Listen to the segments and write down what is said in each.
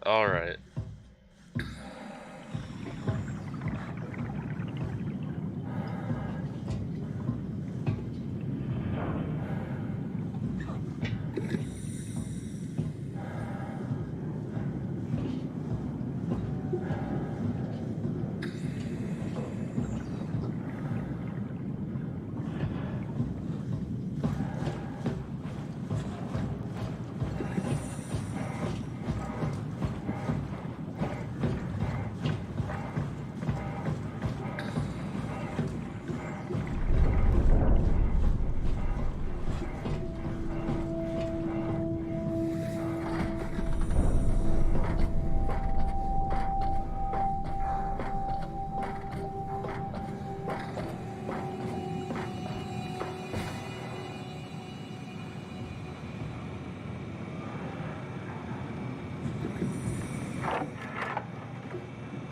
Alright.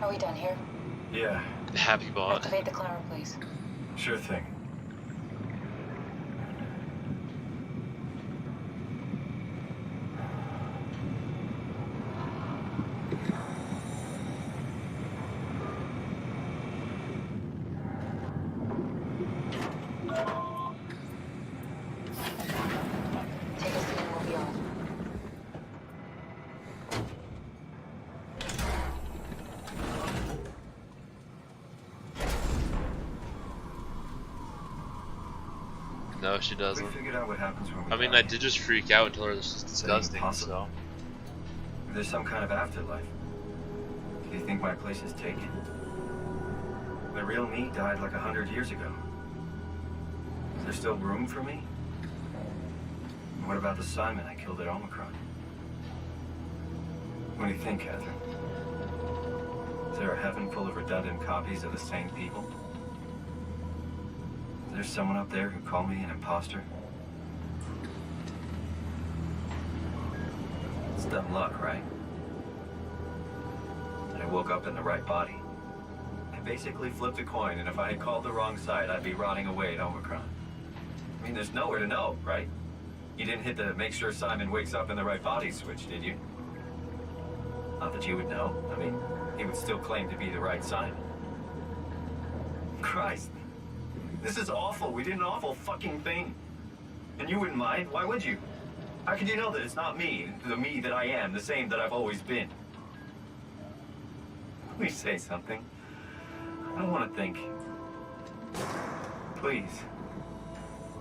Are we done here? Yeah. Happy bot. Activate the climber, please. Sure thing. Take us in and we'll be off. No, she We doesn't. figured out what happens when we I mean, die. I did just freak out and tell her this was Is that disgusting, impossible? so. There's some kind of afterlife. Do you think my place is taken? The real me died like 100 years ago. Is there still room for me? And what about the Simon I killed at Omicron? What do you think, Catherine? Is there a heaven full of redundant copies of the same people? Is there someone up there who called me an imposter? It's dumb luck, right? And I woke up in the right body. I basically flipped a coin, and if I had called the wrong side, I'd be rotting away at Omicron. I mean, there's nowhere to know, right? You didn't hit the make sure Simon wakes up in the right body switch, did you? Not that you would know. I mean, he would still claim to be the right Simon. Christ. This is awful. We did an awful fucking thing. And you wouldn't mind? Why would you? How could you know that it's not me, the me that I am, the same that I've always been? Please say something. I don't want to think. Please.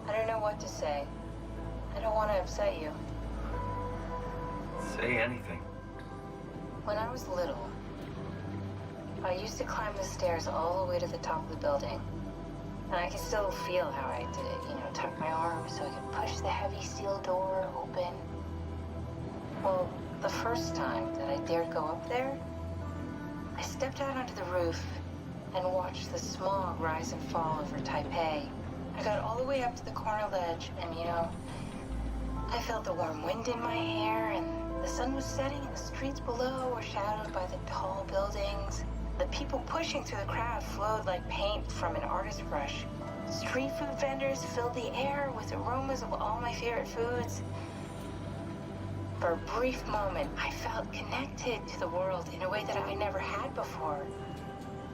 I don't know what to say. I don't want to upset you. Say anything. When I was little, I used to climb the stairs all the way to the top of the building. And I can still feel how I did it, tuck my arm so I could push the heavy steel door open. Well, the first time that I dared go up there, I stepped out onto the roof and watched the smog rise and fall over Taipei. I got all the way up to the corner ledge and, I felt the warm wind in my hair and the sun was setting and the streets below were shadowed by the tall buildings. The people pushing through the crowd flowed like paint from an artist's brush. Street food vendors filled the air with aromas of all my favorite foods. For a brief moment, I felt connected to the world in a way that I never had before.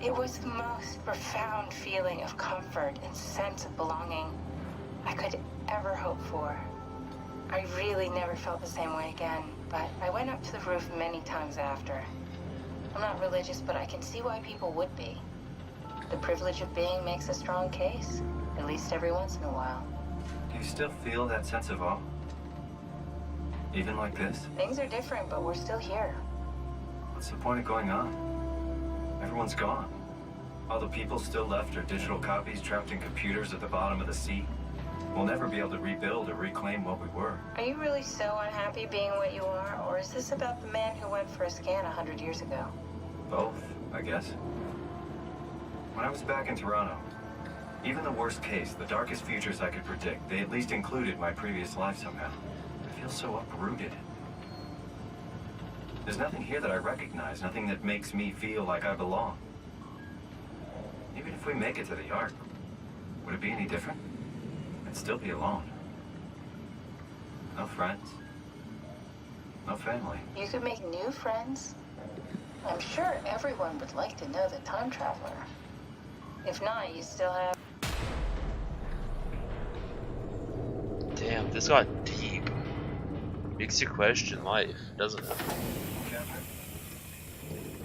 It was the most profound feeling of comfort and sense of belonging I could ever hope for. I really never felt the same way again, but I went up to the roof many times after. I'm not religious, but I can see why people would be. The privilege of being makes a strong case, at least every once in a while. Do you still feel that sense of awe? Even like this? Things are different, but we're still here. What's the point of going on? Everyone's gone. All the people still left are digital copies trapped in computers at the bottom of the sea. We'll never be able to rebuild or reclaim what we were. Are you really so unhappy being what you are, or is this about the man who went for a scan 100 years ago? Both, I guess. When I was back in Toronto, even the worst case, the darkest futures I could predict, they at least included my previous life somehow. I feel so uprooted. There's nothing here that I recognize, nothing that makes me feel like I belong. Even if we make it to the Ark, would it be any different? I'd still be alone. No friends. No family. You could make new friends. I'm sure everyone would like to know the time traveler. If not, you still have... Damn, this got deep. Makes you question life, doesn't it? Catherine?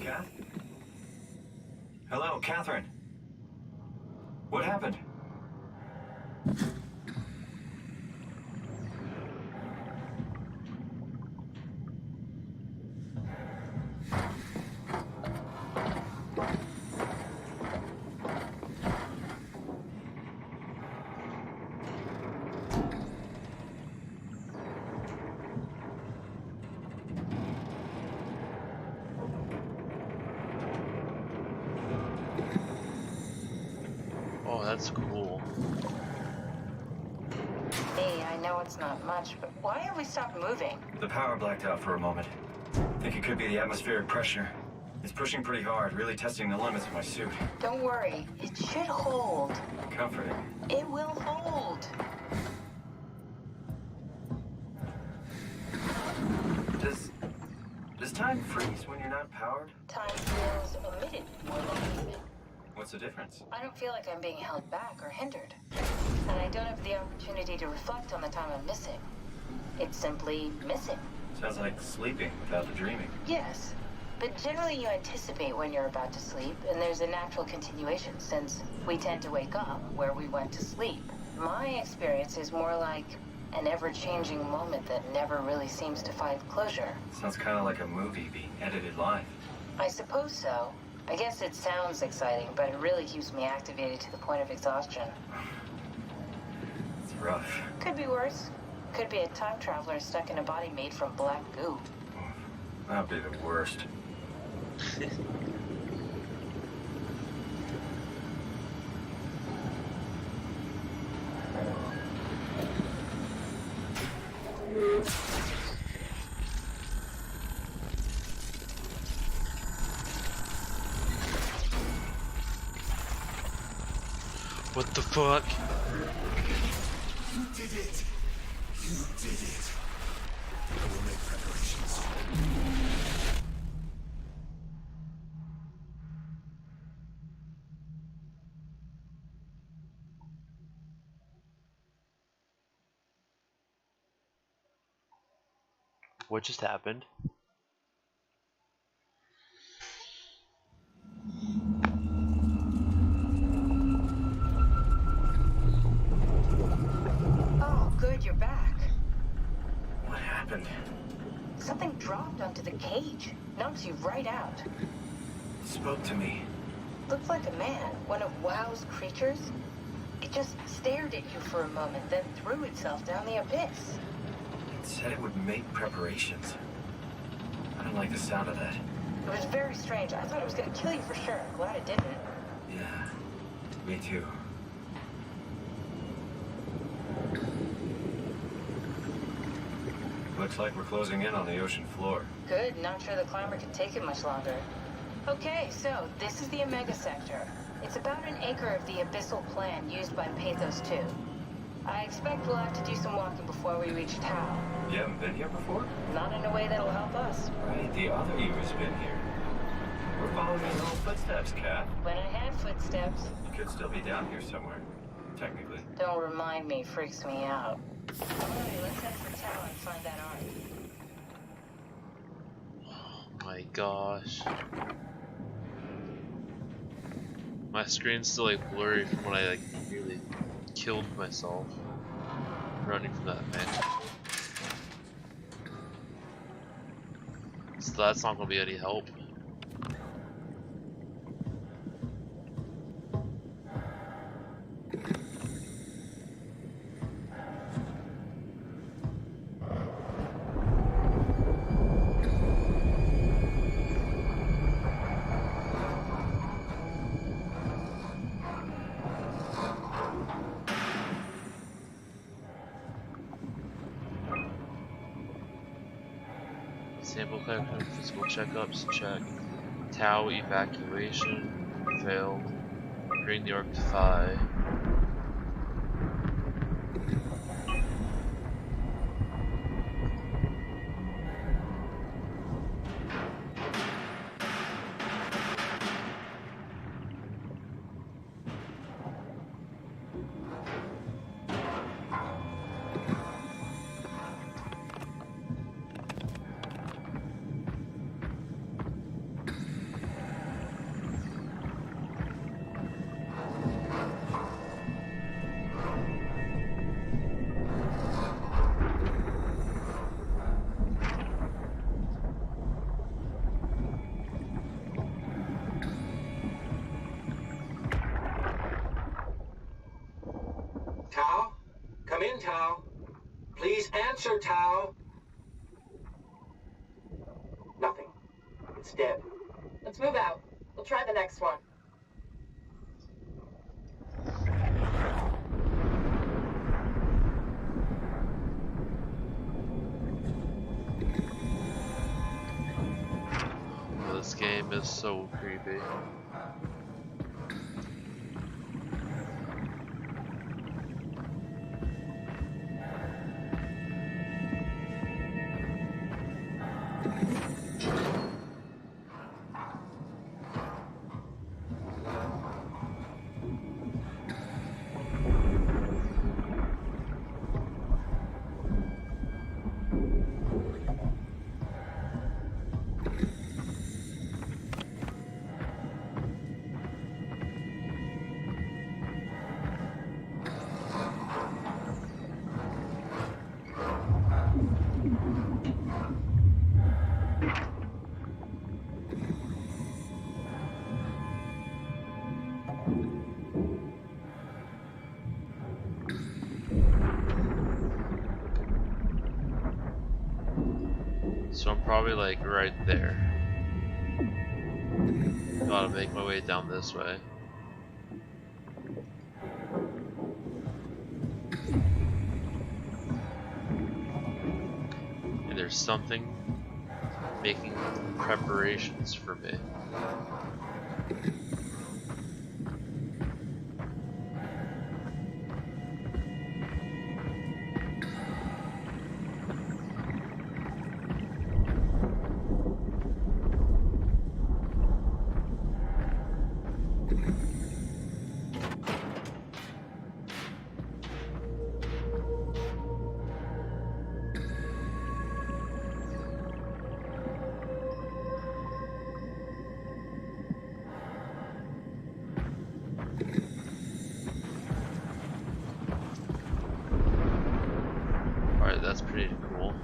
Kath? Hello, Catherine. What happened? Oh, that's cool. Hey, I know it's not much, but why have we stopped moving? The power blacked out for a moment. Think it could be the atmospheric pressure. It's pushing pretty hard, really testing the limits of my suit. Don't worry, it should hold. Comforting. It will hold. Does time freeze when you're not powered? Time feels omitted more than anything. What's the difference? I don't feel like I'm being held back or hindered. And I don't have the opportunity to reflect on the time I'm missing. It's simply missing. Sounds like sleeping without the dreaming. Yes, but generally you anticipate when you're about to sleep, and there's a natural continuation since we tend to wake up where we went to sleep. My experience is more like an ever-changing moment that never really seems to find closure. Sounds kind of like a movie being edited live. I suppose so. I guess it sounds exciting, but it really keeps me activated to the point of exhaustion. It's rough. Could be worse. Could be a time traveler stuck in a body made from black goo. That'd be the worst. What the fuck? You did it! You did it! I will make preparations. What just happened? Oh, good, you're back. What happened? Something dropped onto the cage. Knocks you right out. It spoke to me. Looked like a man, one of WoW's creatures. It just stared at you for a moment, then threw itself down the abyss. It said it would make preparations. I don't like the sound of that. It was very strange. I thought it was gonna kill you for sure. Glad it didn't. Yeah, me too. Looks like we're closing in on the ocean floor. Good, not sure the climber could take it much longer. Okay, so this is the Omega Sector. It's about an acre of the abyssal plan used by Pathos 2. I expect we'll have to do some walking before we reach Tau. You haven't been here before? Not in a way that'll help us. Right, the other you has been here. We're following your own footsteps, Kat. When I had footsteps, You could still be down here somewhere, technically. don't remind me, freaks me out. Alright, let's head for Tau and find that ark. Oh my gosh. My screen's still like blurry from when I like really killed myself running from that man. So that's not gonna be any help. Sample collection, physical checkups, check. Tau evacuation, failed. Bring the Ark to Phi. Sir Tao? Nothing. It's dead. Let's move out. We'll try the next one. This game is so creepy. So I'm probably like right there. Gotta make my way down this way. And there's something making preparations for me. Alright, that's pretty cool.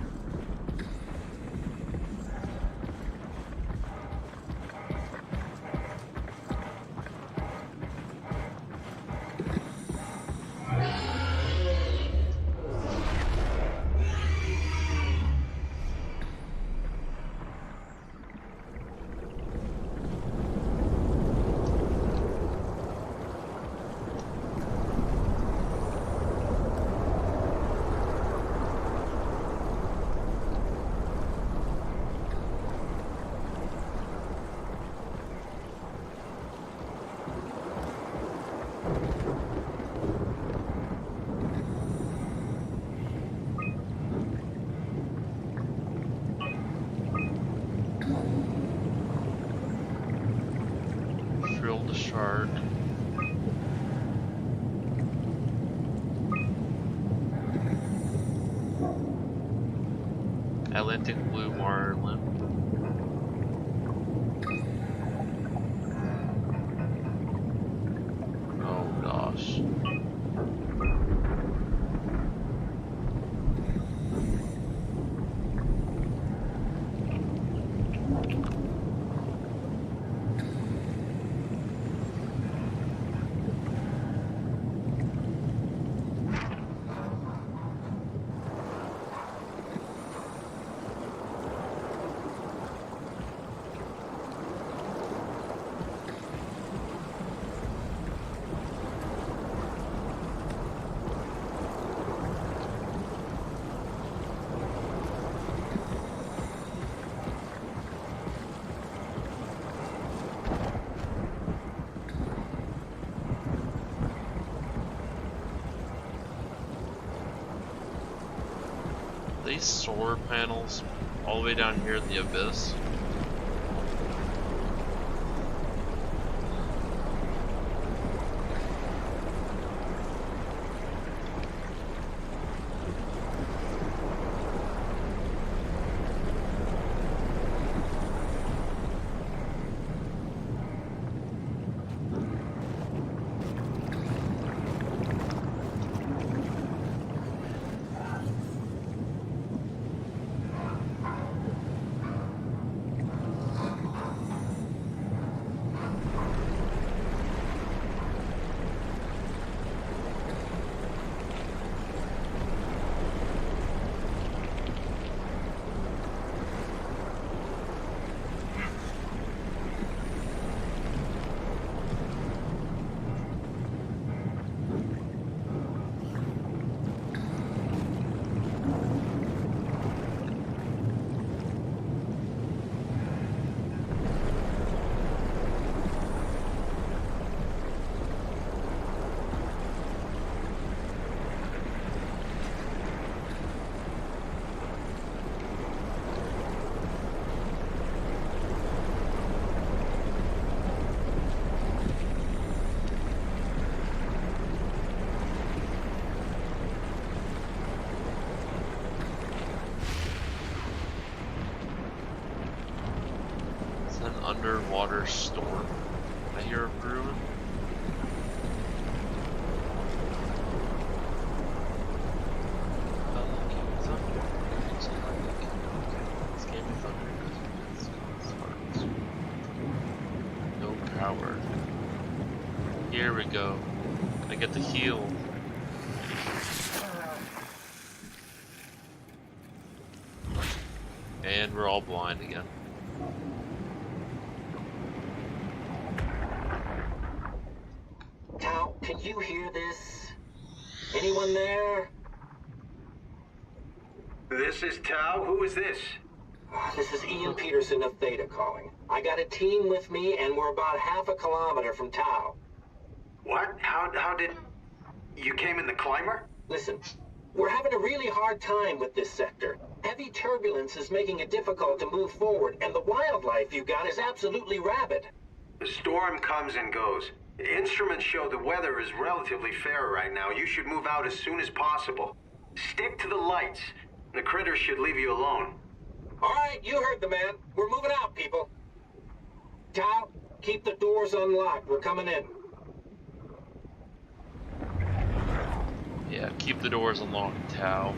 Drill the shark. Atlantic blue marlin. Oh gosh. These solar panels all the way down here in the abyss. underwater storm I hear of brewing. No power. Here we go. I get to heal. And we're all blind again. Tao, can you hear this? Anyone there? This is Tao. Who is this? This is Ian Peterson of Theta calling. I got a team with me, and we're about half a kilometer from Tao. What? How did... You came in the climber? Listen, we're having a really hard time with this sector. Heavy turbulence is making it difficult to move forward, and the wildlife you got is absolutely rabid. The storm comes and goes. Instruments show the weather is relatively fair right now. You should move out as soon as possible. Stick to the lights. The critters should leave you alone. All right, you heard the man. We're moving out, people. Tao, keep the doors unlocked. We're coming in. Yeah, keep the doors unlocked, Tao.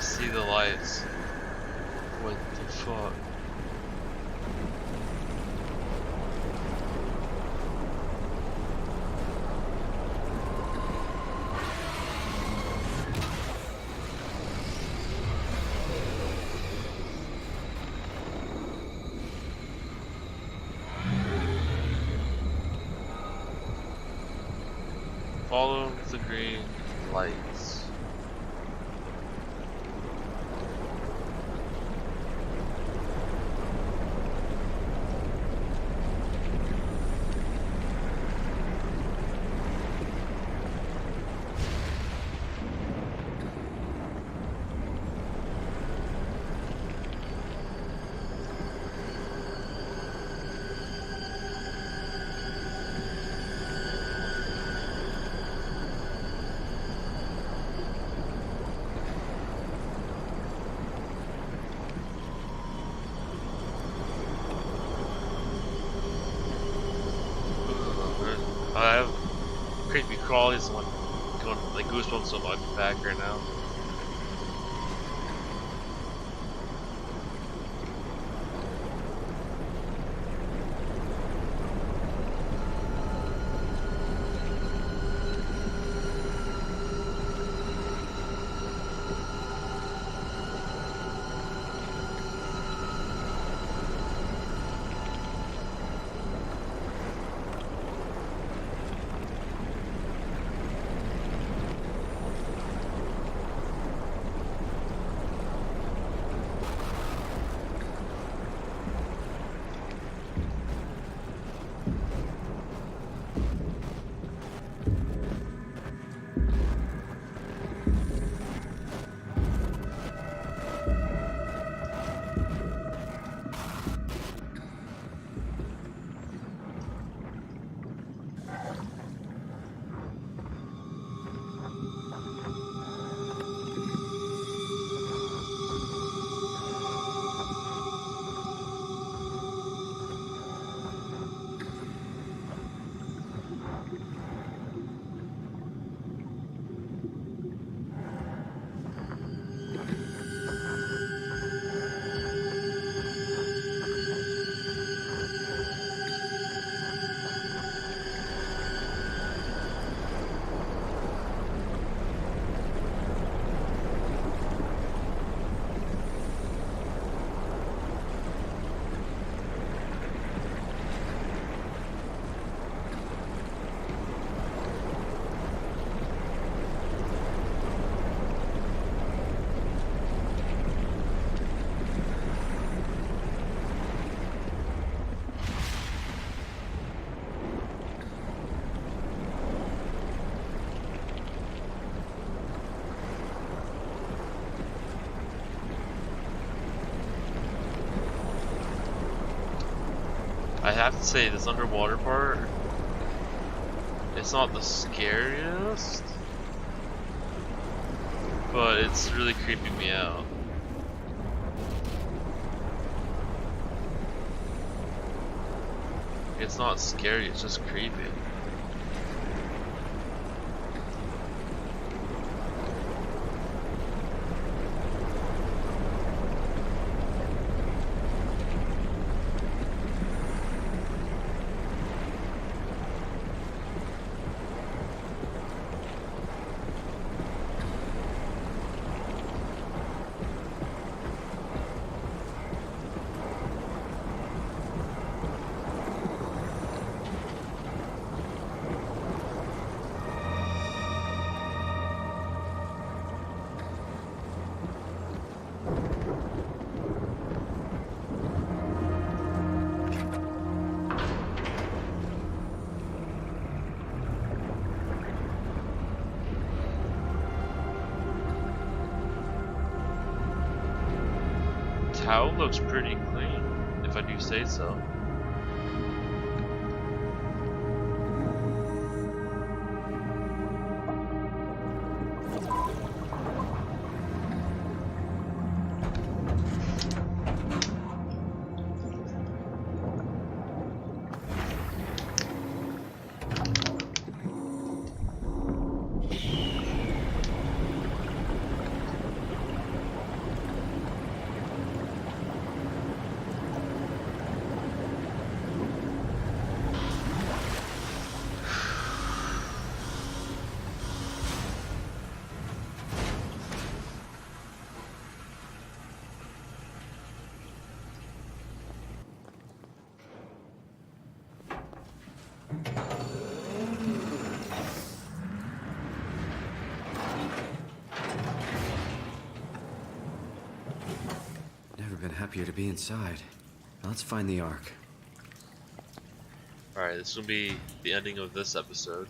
See the lights. What the fuck? Follow the green lights. I have creepy crawlies and going like goosebumps on my back right now. I have to say, this underwater part, it's not the scariest, but it's really creeping me out. It's not scary, it's just creepy. Towel looks pretty clean, if I do say so. Never been happier to be inside. Now let's find the Ark. Alright, this will be the ending of this episode.